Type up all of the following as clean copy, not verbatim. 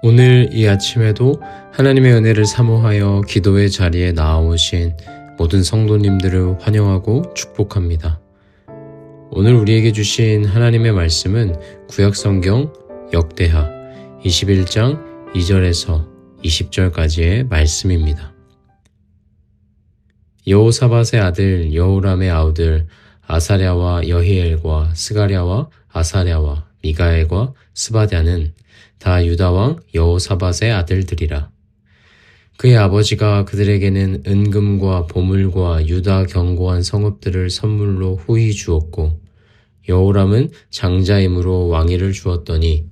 오늘 이 아침에도 하나님의 은혜를 사모하여 기도의 자리에 나아오신 모든 성도님들을 환영하고 축복합니다. 오늘 우리에게 주신 하나님의 말씀은 구약성경 역대하 21장 2절에서 20절까지의 말씀입니다. 여호사밧의 아들 여호람의 아우들 아사랴와 여히엘과 스가랴와 아사랴와 미가엘과 스바랴는 다 유다왕 여호사밧의 아들들이라. 그의 아버지가 그들에게는 은금과 보물과 유다 견고한 성읍들을 선물로 후히 주었고, 여호람은 장자임으로 왕위를 주었더니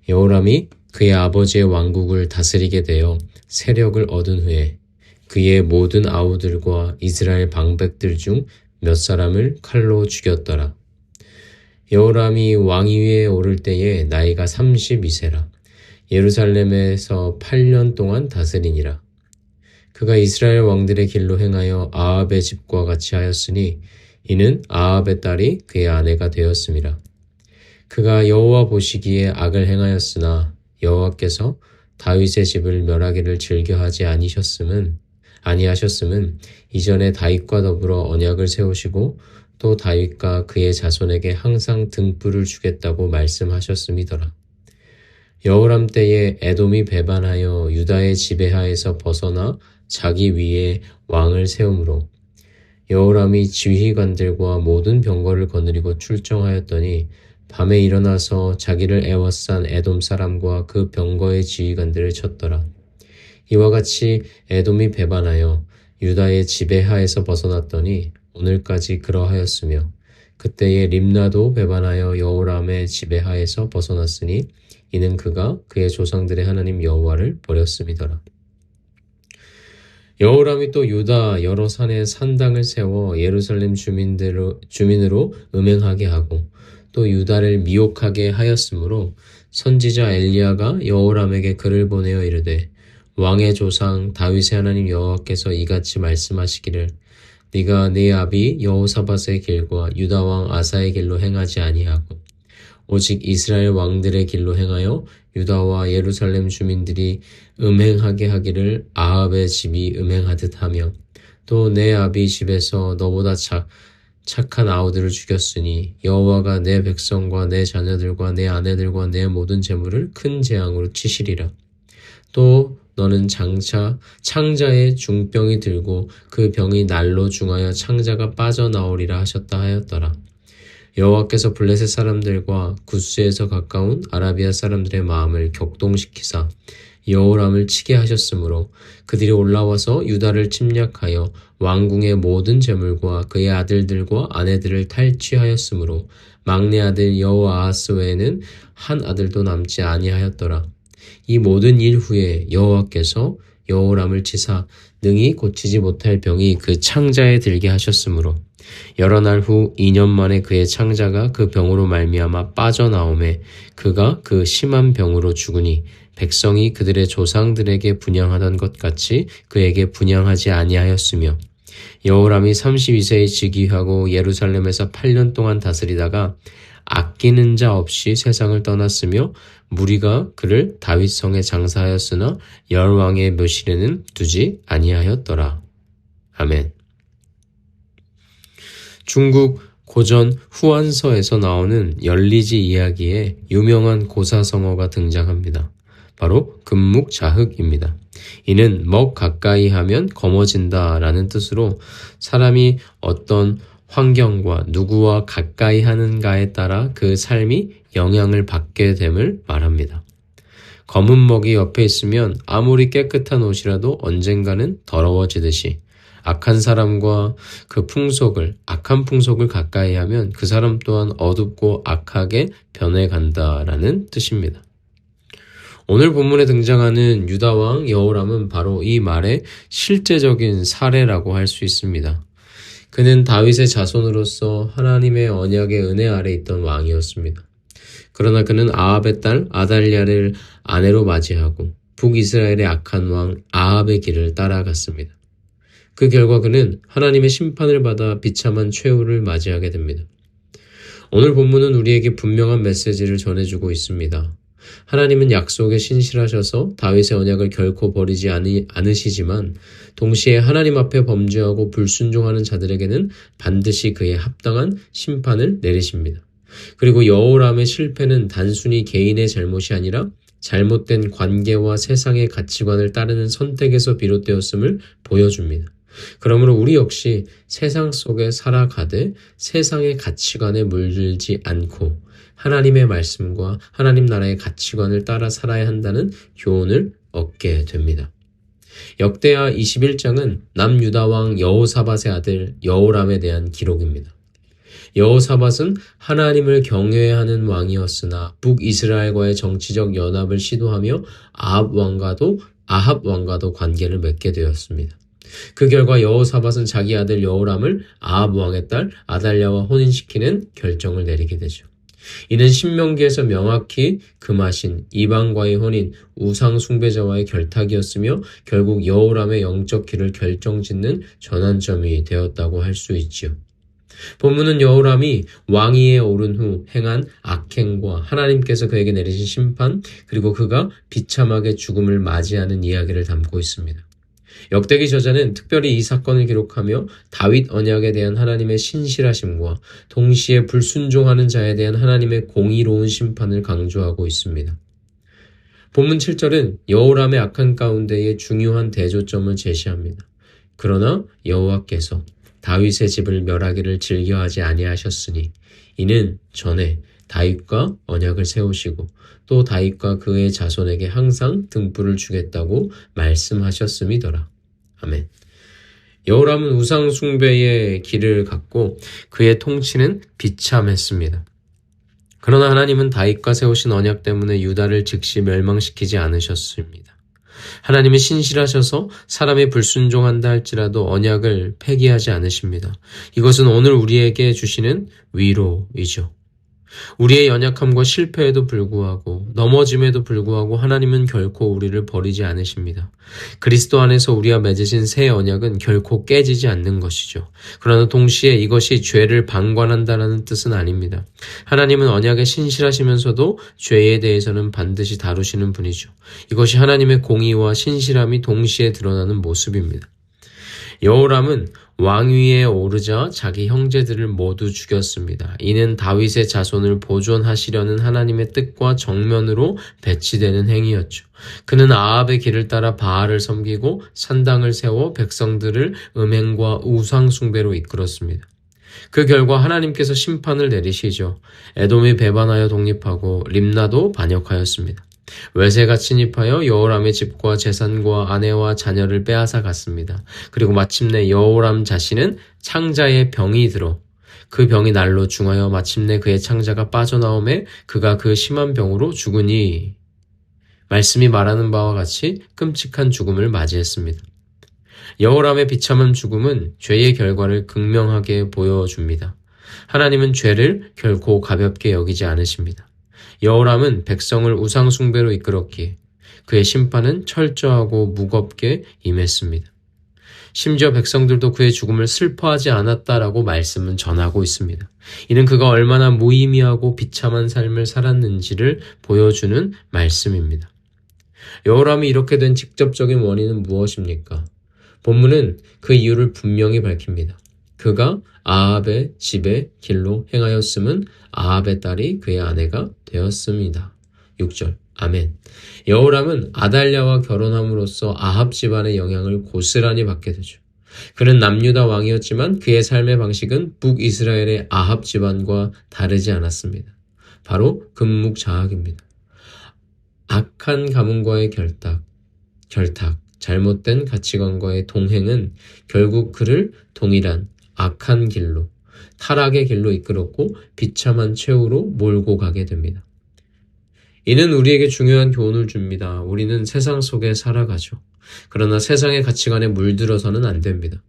여호람이 그의 아버지의 왕국을 다스리게 되어 세력을 얻은 후에 그의 모든 아우들과 이스라엘 방백들 중 몇 사람을 칼로 죽였더라. 여호람이 왕위에 오를 때에 나이가 32세라. 예루살렘에서 8년 동안 다스리니라. 그가 이스라엘 왕들의 길로 행하여 아합의 집과 같이 하였으니 이는 아합의 딸이 그의 아내가 되었음이라. 그가 여호와 보시기에 악을 행하였으나 여호와께서 다윗의 집을 멸하기를 즐겨하지 아니하셨음은 이전에 다윗과 더불어 언약을 세우시고 또 다윗과 그의 자손에게 항상 등불을 주겠다고 말씀하셨음이더라. 여호람 때에 에돔이 배반하여 유다의 지배하에서 벗어나 자기 위에 왕을 세우므로 여호람이 지휘관들과 모든 병거를 거느리고 출정하였더니 밤에 일어나서 자기를 애워싼 에돔 사람과 그 병거의 지휘관들을 쳤더라. 이와 같이 에돔이 배반하여 유다의 지배하에서 벗어났더니 오늘까지 그러하였으며 그때에 림나도 배반하여 여호람의 지배하에서 벗어났으니 이는 그가 그의 조상들의 하나님 여호와를 버렸음이더라. 여호람이 또 유다 여러 산에 산당을 세워 예루살렘 주민으로 음행하게 하고 또 유다를 미혹하게 하였으므로 선지자 엘리야가 여호람에게 글을 보내어 이르되 왕의 조상 다윗의 하나님 여호와께서 이같이 말씀하시기를 네가 네 아비 여호사밧의 길과 유다 왕 아사의 길로 행하지 아니하고 오직 이스라엘 왕들의 길로 행하여 유다와 예루살렘 주민들이 음행하게 하기를 아합의 집이 음행하듯 하며 또 내 아비 집에서 너보다 착한 아우들을 죽였으니 여호와가 내 백성과 내 자녀들과 내 아내들과 내 모든 재물을 큰 재앙으로 치시리라. 또 너는 창자의 중병이 들고 그 병이 날로 중하여 창자가 빠져나오리라 하셨다 하였더라. 여호와께서 블레셋 사람들과 구스에서 가까운 아라비아 사람들의 마음을 격동시키사 여호람을 치게 하셨으므로 그들이 올라와서 유다를 침략하여 왕궁의 모든 재물과 그의 아들들과 아내들을 탈취하였으므로 막내 아들 여호아하스 외에는 한 아들도 남지 아니하였더라. 이 모든 일 후에 여호와께서 여호람을 치사 능히 고치지 못할 병이 그 창자에 들게 하셨으므로 여러 날 후 2년 만에 그의 창자가 그 병으로 말미암아 빠져나오매 그가 그 심한 병으로 죽으니 백성이 그들의 조상들에게 분향하던 것 같이 그에게 분향하지 아니하였으며 여호람이 32세에 즉위하고 예루살렘에서 8년 동안 다스리다가 아끼는 자 없이 세상을 떠났으며 무리가 그를 다윗성에 장사하였으나 열왕의 묘실에는 두지 아니하였더라. 아멘. 중국 고전 후한서에서 나오는 열리지 이야기에 유명한 고사성어가 등장합니다. 바로 금묵자흑입니다. 이는 먹 가까이 하면 검어진다 라는 뜻으로 사람이 어떤 환경과 누구와 가까이 하는가에 따라 그 삶이 영향을 받게 됨을 말합니다. 검은 먹이 옆에 있으면 아무리 깨끗한 옷이라도 언젠가는 더러워지듯이 악한 사람과 악한 풍속을 가까이 하면 그 사람 또한 어둡고 악하게 변해간다라는 뜻입니다. 오늘 본문에 등장하는 유다왕 여호람은 바로 이 말의 실제적인 사례라고 할 수 있습니다. 그는 다윗의 자손으로서 하나님의 언약의 은혜 아래 있던 왕이었습니다. 그러나 그는 아합의 딸 아달랴를 아내로 맞이하고 북이스라엘의 악한 왕 아합의 길을 따라갔습니다. 그 결과 그는 하나님의 심판을 받아 비참한 최후를 맞이하게 됩니다. 오늘 본문은 우리에게 분명한 메시지를 전해주고 있습니다. 하나님은 약속에 신실하셔서 다윗의 언약을 결코 버리지 않으시지만 동시에 하나님 앞에 범죄하고 불순종하는 자들에게는 반드시 그에 합당한 심판을 내리십니다. 그리고 여호람의 실패는 단순히 개인의 잘못이 아니라 잘못된 관계와 세상의 가치관을 따르는 선택에서 비롯되었음을 보여줍니다. 그러므로 우리 역시 세상 속에 살아가되 세상의 가치관에 물들지 않고 하나님의 말씀과 하나님 나라의 가치관을 따라 살아야 한다는 교훈을 얻게 됩니다. 역대하 21장은 남유다 왕 여호사밧의 아들 여호람에 대한 기록입니다. 여호사밧은 하나님을 경외하는 왕이었으나 북이스라엘과의 정치적 연합을 시도하며 아합 왕과도 관계를 맺게 되었습니다. 그 결과 여호사밧은 자기 아들 여호람을 아합 왕의 딸 아달랴와 혼인시키는 결정을 내리게 되죠. 이는 신명기에서 명확히 금하신 이방과의 혼인, 우상 숭배자와의 결탁이었으며 결국 여호람의 영적 길을 결정짓는 전환점이 되었다고 할 수 있지요. 본문은 여호람이 왕위에 오른 후 행한 악행과 하나님께서 그에게 내리신 심판, 그리고 그가 비참하게 죽음을 맞이하는 이야기를 담고 있습니다. 역대기 저자는 특별히 이 사건을 기록하며 다윗 언약에 대한 하나님의 신실하심과 동시에 불순종하는 자에 대한 하나님의 공의로운 심판을 강조하고 있습니다. 본문 7절은 여호람의 악한 가운데에 중요한 대조점을 제시합니다. 그러나 여호와께서 다윗의 집을 멸하기를 즐겨하지 아니하셨으니 이는 전에 다윗과 언약을 세우시고 또 다윗과 그의 자손에게 항상 등불을 주겠다고 말씀하셨음이더라. 아멘. 여호람은 우상 숭배의 길을 갔고 그의 통치는 비참했습니다. 그러나 하나님은 다윗과 세우신 언약 때문에 유다를 즉시 멸망시키지 않으셨습니다. 하나님은 신실하셔서 사람이 불순종한다 할지라도 언약을 폐기하지 않으십니다. 이것은 오늘 우리에게 주시는 위로이죠. 우리의 연약함과 실패에도 불구하고 넘어짐에도 불구하고 하나님은 결코 우리를 버리지 않으십니다. 그리스도 안에서 우리와 맺으신 새 언약은 결코 깨지지 않는 것이죠. 그러나 동시에 이것이 죄를 방관한다는 뜻은 아닙니다. 하나님은 언약에 신실하시면서도 죄에 대해서는 반드시 다루시는 분이죠. 이것이 하나님의 공의와 신실함이 동시에 드러나는 모습입니다. 여호람은 왕위에 오르자 자기 형제들을 모두 죽였습니다. 이는 다윗의 자손을 보존하시려는 하나님의 뜻과 정면으로 배치되는 행위였죠. 그는 아합의 길을 따라 바알을 섬기고 산당을 세워 백성들을 음행과 우상 숭배로 이끌었습니다. 그 결과 하나님께서 심판을 내리시죠. 에돔이 배반하여 독립하고 림나도 반역하였습니다. 외세가 침입하여 여호람의 집과 재산과 아내와 자녀를 빼앗아 갔습니다. 그리고 마침내 여호람 자신은 창자에 병이 들어 그 병이 날로 중하여 마침내 그의 창자가 빠져나오매 그가 그 심한 병으로 죽으니 말씀이 말하는 바와 같이 끔찍한 죽음을 맞이했습니다. 여호람의 비참한 죽음은 죄의 결과를 극명하게 보여줍니다. 하나님은 죄를 결코 가볍게 여기지 않으십니다. 여호람은 백성을 우상 숭배로 이끌었기에 그의 심판은 철저하고 무겁게 임했습니다. 심지어 백성들도 그의 죽음을 슬퍼하지 않았다라고 말씀은 전하고 있습니다. 이는 그가 얼마나 무의미하고 비참한 삶을 살았는지를 보여주는 말씀입니다. 여호람이 이렇게 된 직접적인 원인은 무엇입니까? 본문은 그 이유를 분명히 밝힙니다. 그가 아합의 집의 길로 행하였음은 아합의 딸이 그의 아내가 되었습니다. 6절 아멘. 여호람은 아달랴와 결혼함으로써 아합 집안의 영향을 고스란히 받게 되죠. 그는 남유다 왕이었지만 그의 삶의 방식은 북이스라엘의 아합 집안과 다르지 않았습니다. 바로 금묵자학입니다. 악한 가문과의 결탁, 잘못된 가치관과의 동행은 결국 그를 동일한 악한 길로, 타락의 길로 이끌었고 비참한 최후로 몰고 가게 됩니다. 이는 우리에게 중요한 교훈을 줍니다. 우리는 세상 속에 살아가죠. 그러나 세상의 가치관에 물들어서는 안 됩니다.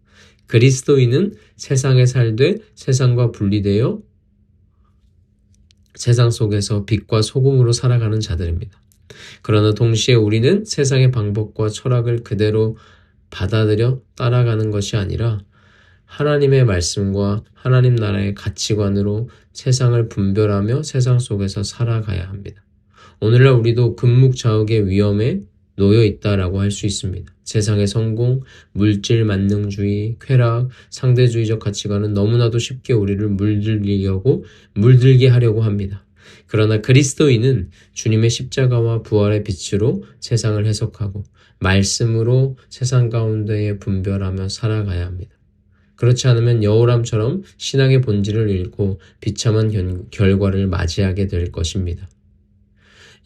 그리스도인은 세상에 살되 세상과 분리되어 세상 속에서 빛과 소금으로 살아가는 자들입니다. 그러나 동시에 우리는 세상의 방법과 철학을 그대로 받아들여 따라가는 것이 아니라 하나님의 말씀과 하나님 나라의 가치관으로 세상을 분별하며 세상 속에서 살아가야 합니다. 오늘날 우리도 금묵좌우의 위험에 놓여 있다라고 할 수 있습니다. 세상의 성공, 물질 만능주의, 쾌락, 상대주의적 가치관은 너무나도 쉽게 우리를 물들게 하려고 합니다. 그러나 그리스도인은 주님의 십자가와 부활의 빛으로 세상을 해석하고 말씀으로 세상 가운데에 분별하며 살아가야 합니다. 그렇지 않으면 여호람처럼 신앙의 본질을 잃고 비참한 결과를 맞이하게 될 것입니다.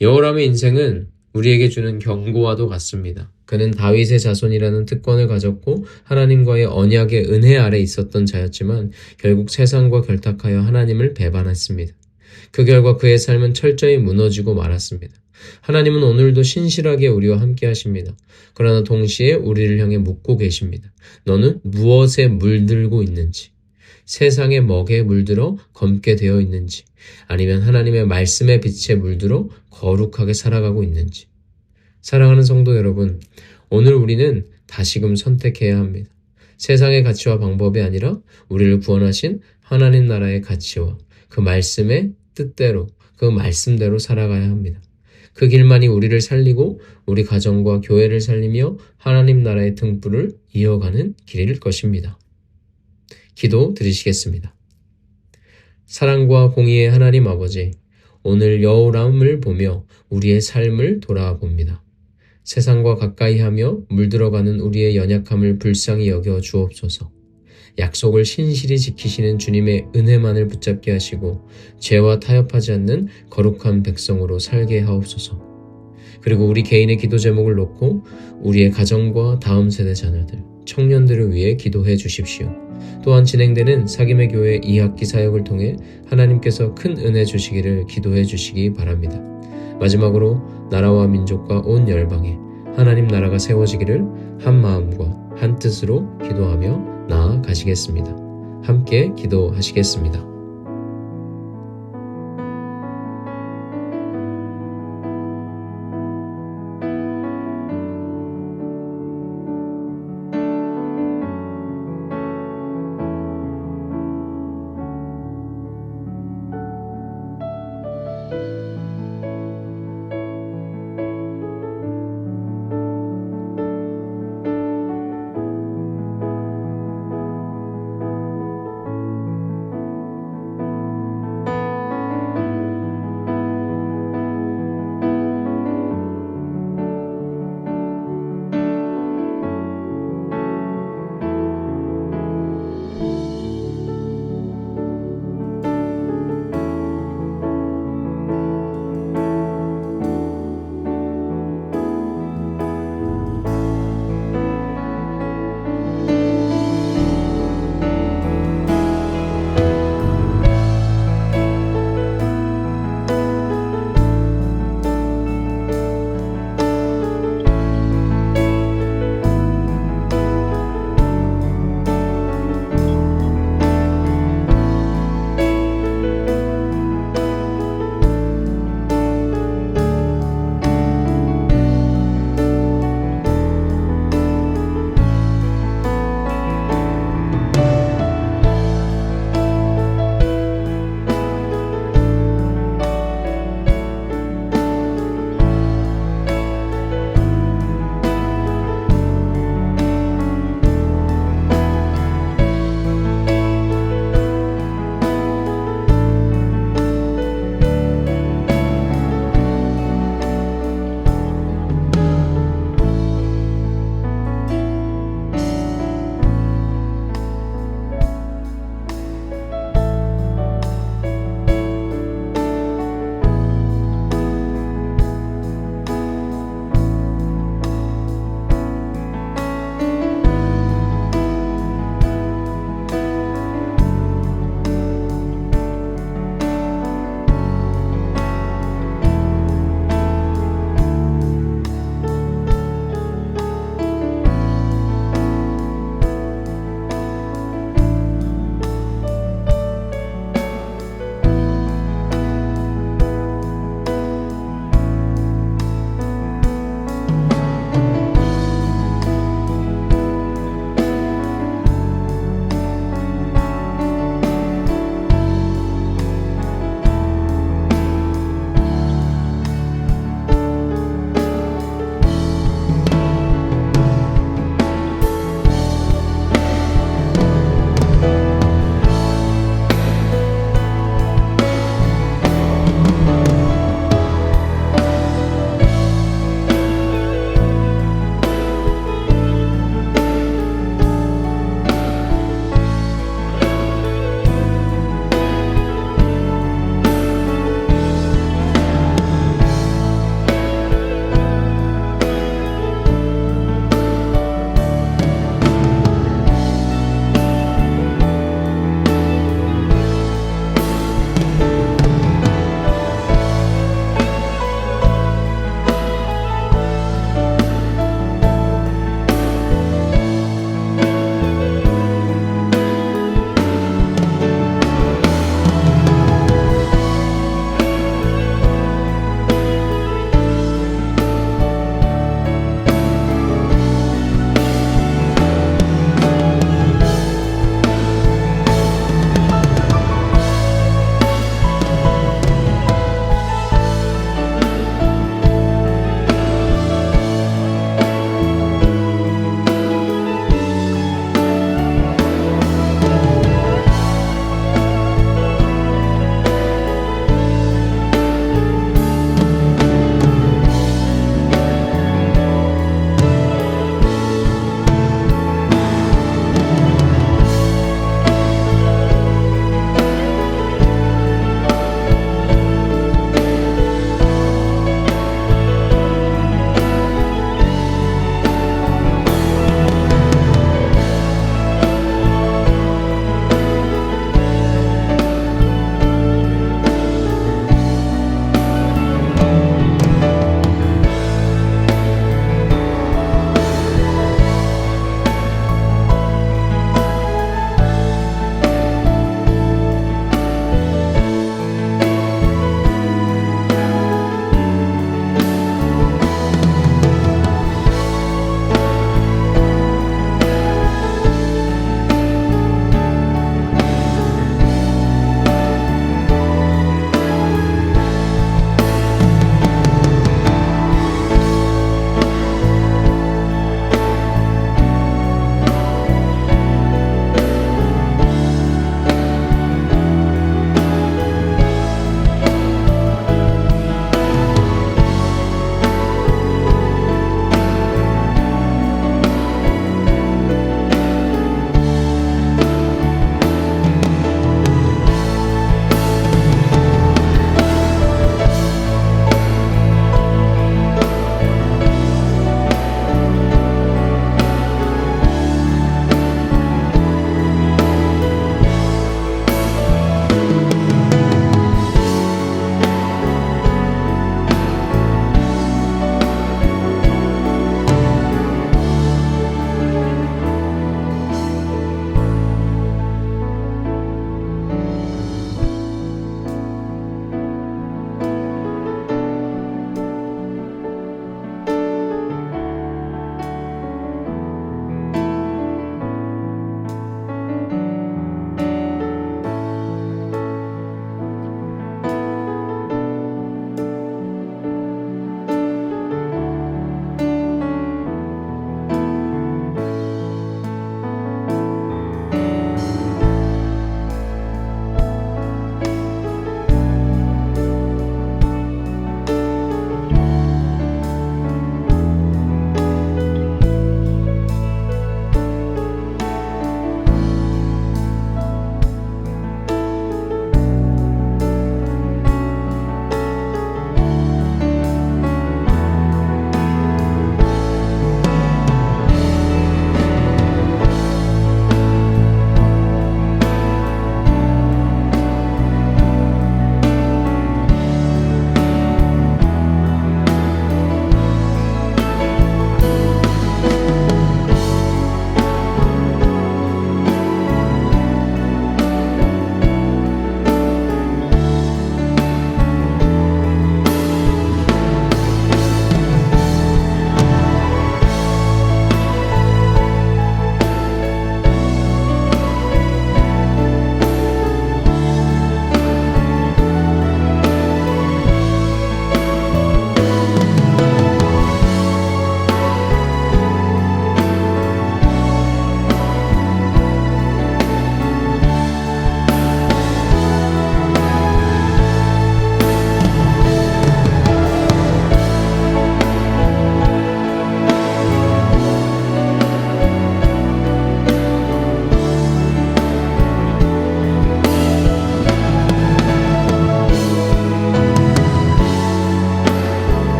여호람의 인생은 우리에게 주는 경고와도 같습니다. 그는 다윗의 자손이라는 특권을 가졌고 하나님과의 언약의 은혜 아래 있었던 자였지만 결국 세상과 결탁하여 하나님을 배반했습니다. 그 결과 그의 삶은 철저히 무너지고 말았습니다. 하나님은 오늘도 신실하게 우리와 함께 하십니다. 그러나 동시에 우리를 향해 묻고 계십니다. 너는 무엇에 물들고 있는지, 세상의 먹에 물들어 검게 되어 있는지, 아니면 하나님의 말씀의 빛에 물들어 거룩하게 살아가고 있는지. 사랑하는 성도 여러분, 오늘 우리는 다시금 선택해야 합니다. 세상의 가치와 방법이 아니라 우리를 구원하신 하나님 나라의 가치와 그 말씀의 뜻대로, 그 말씀대로 살아가야 합니다. 그 길만이 우리를 살리고 우리 가정과 교회를 살리며 하나님 나라의 등불을 이어가는 길일 것입니다. 기도 드리시겠습니다. 사랑과 공의의 하나님 아버지, 오늘 여호람을 보며 우리의 삶을 돌아봅니다. 세상과 가까이 하며 물들어가는 우리의 연약함을 불쌍히 여겨 주옵소서. 약속을 신실히 지키시는 주님의 은혜만을 붙잡게 하시고 죄와 타협하지 않는 거룩한 백성으로 살게 하옵소서. 그리고 우리 개인의 기도 제목을 놓고 우리의 가정과 다음 세대 자녀들, 청년들을 위해 기도해 주십시오. 또한 진행되는 사김의 교회 2학기 사역을 통해 하나님께서 큰 은혜 주시기를 기도해 주시기 바랍니다. 마지막으로 나라와 민족과 온 열방에 하나님 나라가 세워지기를 한 마음과 한 뜻으로 기도하며 나아가시겠습니다. 함께 기도하시겠습니다.